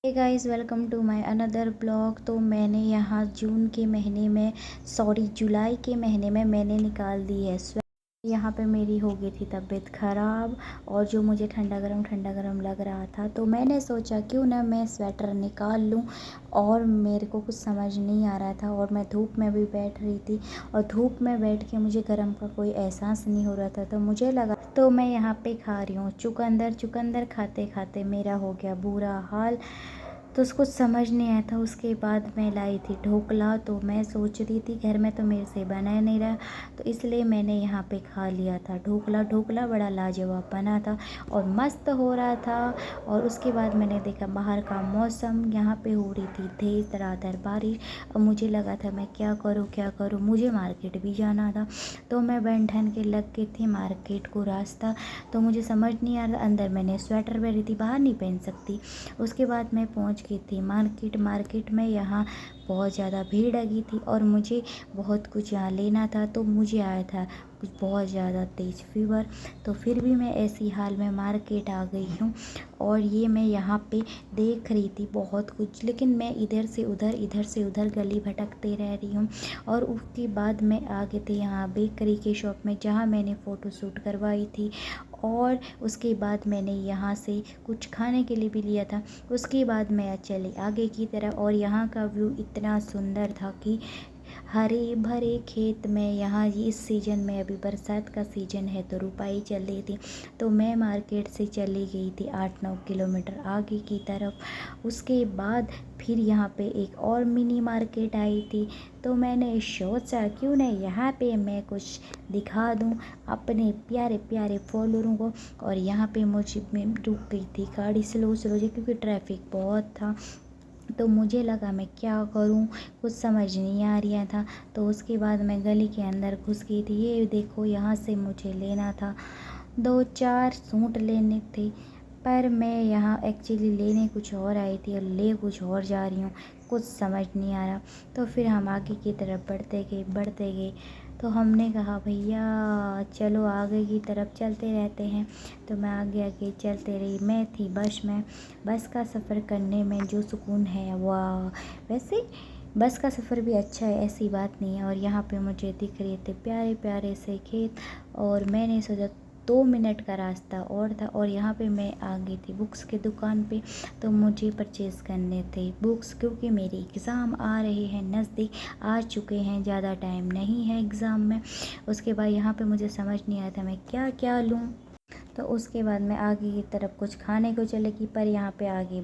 Hey guys, welcome to my another blog. तो मैंने यहाँ जून के महीने में जुलाई के महीने में मैंने निकाल दी है स्वेटर। यहाँ पे मेरी हो गई थी तबीयत ख़राब और जो मुझे ठंडा गरम लग रहा था, तो मैंने सोचा क्यों ना मैं स्वेटर निकाल लूँ। और मेरे को कुछ समझ नहीं आ रहा था और मैं धूप में भी बैठ रही थी और धूप में बैठ के मुझे गरम का कोई एहसास नहीं हो रहा था। तो मुझे लगा तो मैं यहाँ पे खा रही हूँ चुकंदर खाते खाते मेरा हो गया बुरा हाल। तो उसको समझ नहीं आया था। उसके बाद मैं लाई थी ढोकला, तो मैं सोच रही थी घर में तो मेरे से बना नहीं रहा, तो इसलिए मैंने यहाँ पे खा लिया था ढोकला बड़ा लाजवाब बना था और मस्त हो रहा था। और उसके बाद मैंने देखा बाहर का मौसम, यहाँ पे हो रही थी तेज़ धड़ाधड़ बारिश। और मुझे लगा था मैं क्या करूँ, मुझे मार्केट भी जाना था। तो मैं बन ठन के लग गई थी मार्केट को रास्ता। तो मुझे समझ नहीं आ रहा, अंदर मैंने स्वेटर पहनी थी, बाहर नहीं पहन सकती। उसके बाद मैं पहुंच गई थी मार्केट में। यहाँ बहुत ज़्यादा भीड़ लगी थी और मुझे बहुत कुछ यहाँ लेना था, तो मुझे आया था कुछ बहुत ज़्यादा तेज़ फीवर। तो फिर भी मैं ऐसी हाल में मार्केट आ गई हूँ और ये मैं यहाँ पे देख रही थी बहुत कुछ, लेकिन मैं इधर से उधर गली भटकते रह रही हूँ। और उसके बाद मैं आ गई थी यहाँ बेकरी के शॉप में, जहाँ मैंने फ़ोटो शूट करवाई थी। और उसके बाद मैंने यहाँ से कुछ खाने के लिए भी लिया था। उसके बाद मैं चली आगे की तरफ और यहाँ का व्यू इतना सुंदर था कि हरे भरे खेत में, यहाँ ये इस सीज़न में अभी बरसात का सीज़न है तो रुपाई चल रही थी। तो मैं मार्केट से चली गई थी 8-9 किलोमीटर आगे की तरफ। उसके बाद फिर यहाँ पे एक और मिनी मार्केट आई थी। तो मैंने सोचा क्यों नहीं यहाँ पे मैं कुछ दिखा दूँ अपने प्यारे प्यारे फॉलोअरों को। और यहाँ पे मुझे मैं रुक गई थी गाड़ी स्लो क्योंकि ट्रैफिक बहुत था। तो मुझे लगा मैं क्या करूं, कुछ समझ नहीं आ रहा था। तो उसके बाद मैं गली के अंदर घुस गई थी। ये देखो, यहाँ से मुझे लेना था 2-4 सूट लेने थे, पर मैं यहाँ एक्चुअली लेने कुछ और आई थी और ले कुछ और जा रही हूँ, कुछ समझ नहीं आ रहा। तो फिर हम आगे की तरफ बढ़ते गए। तो हमने कहा भैया चलो आगे की तरफ चलते रहते हैं। तो मैं आगे आगे चलते रही। मैं थी बस में। बस का सफ़र करने में जो सुकून है, वाह। वैसे बस का सफ़र भी अच्छा है, ऐसी बात नहीं है। और यहाँ पे मुझे दिख रहे थे प्यारे प्यारे से खेत और मैंने सोचा 2 मिनट का रास्ता और था और यहाँ पे मैं आ गई थी बुक्स की दुकान पे। तो मुझे परचेज़ करने थे बुक्स, क्योंकि मेरे एग्ज़ाम आ रहे हैं नज़दीक, आ चुके हैं, ज़्यादा टाइम नहीं है एग्ज़ाम में। उसके बाद यहाँ पे मुझे समझ नहीं आया था मैं क्या क्या लूँ। तो उसके बाद मैं आगे की तरफ कुछ खाने को चलेगी, पर यहाँ पे आ गई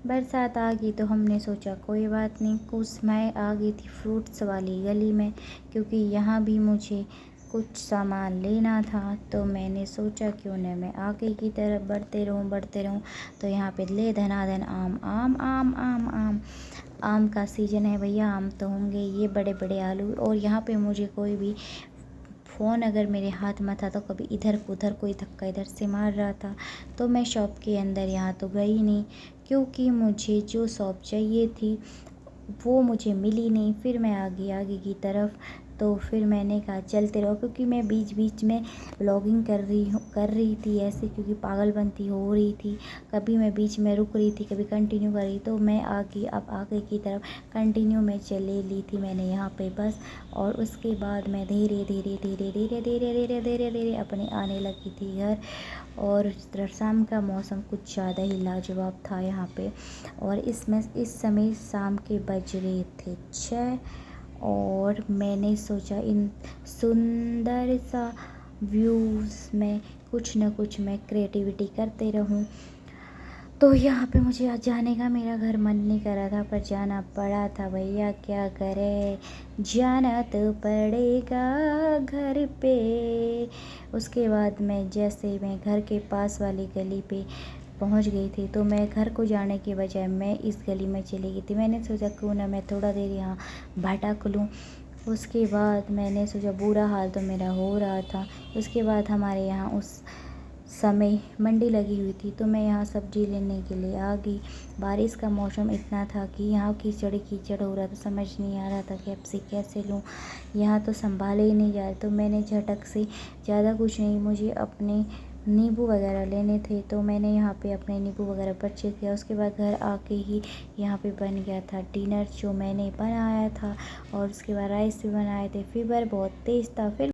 बरसात आ गई। तो हमने सोचा कोई बात नहीं, कुछ मैं आ गई थी फ्रूट्स वाली गली में, क्योंकि यहाँ भी मुझे कुछ सामान लेना था। तो मैंने सोचा क्यों न मैं आगे की तरफ बढ़ते रहूँ। तो यहाँ पे ले धनाधन आम आम आम आम आम आम का सीज़न है भैया, आम तो होंगे। ये बड़े बड़े आलू। और यहाँ पे मुझे कोई भी फ़ोन अगर मेरे हाथ में था तो कभी इधर उधर कोई धक्का इधर से मार रहा था। तो मैं शॉप के अंदर यहाँ तो गई नहीं, क्योंकि मुझे जो शॉप चाहिए थी वो मुझे मिली नहीं। फिर मैं आगे की तरफ। तो फिर मैंने कहा चलते रहो, क्योंकि मैं बीच बीच में व्लॉगिंग कर रही थी ऐसे, क्योंकि पागलपंती हो रही थी। कभी मैं बीच में रुक रही थी, कभी कंटिन्यू कर रही। तो मैं आगे की तरफ कंटिन्यू में चले ली थी मैंने यहाँ पे बस। और उसके बाद मैं धीरे अपने आने लगी थी घर। और शाम का मौसम कुछ ज़्यादा ही लाजवाब था यहाँ पे। और इस समय शाम के बज रहे थे 6। और मैंने सोचा इन सुंदर सा व्यूज़ में कुछ न कुछ मैं क्रिएटिविटी करते रहूं। तो यहाँ पे मुझे आज जाने का मेरा घर मन नहीं कर रहा था, पर जाना पड़ा था भैया, क्या करे, जाना तो पड़ेगा घर पे। उसके बाद मैं घर के पास वाली गली पे पहुंच गई थी। तो मैं घर को जाने के बजाय मैं इस गली में चली गई थी। मैंने सोचा क्यों ना मैं थोड़ा देर यहाँ भटक लूँ। उसके बाद मैंने सोचा, बुरा हाल तो मेरा हो रहा था। उसके बाद हमारे यहाँ उस समय मंडी लगी हुई थी, तो मैं यहाँ सब्जी लेने के लिए आ गई। बारिश का मौसम इतना था कि यहाँ कीचड़ हो रहा था, समझ नहीं आ रहा था कि अब से कैसे लूँ, यहाँ तो संभाले ही नहीं जा रहे। तो मैंने झटक से, ज़्यादा कुछ नहीं, मुझे अपने नींबू वगैरह लेने थे, तो मैंने यहाँ पे अपने नींबू वगैरह परचेज़ किया। उसके बाद घर आके ही यहाँ पे बन गया था डिनर जो मैंने बनाया था, और उसके बाद राइस भी बनाए थे। फ़ीवर बहुत तेज़ था, फिर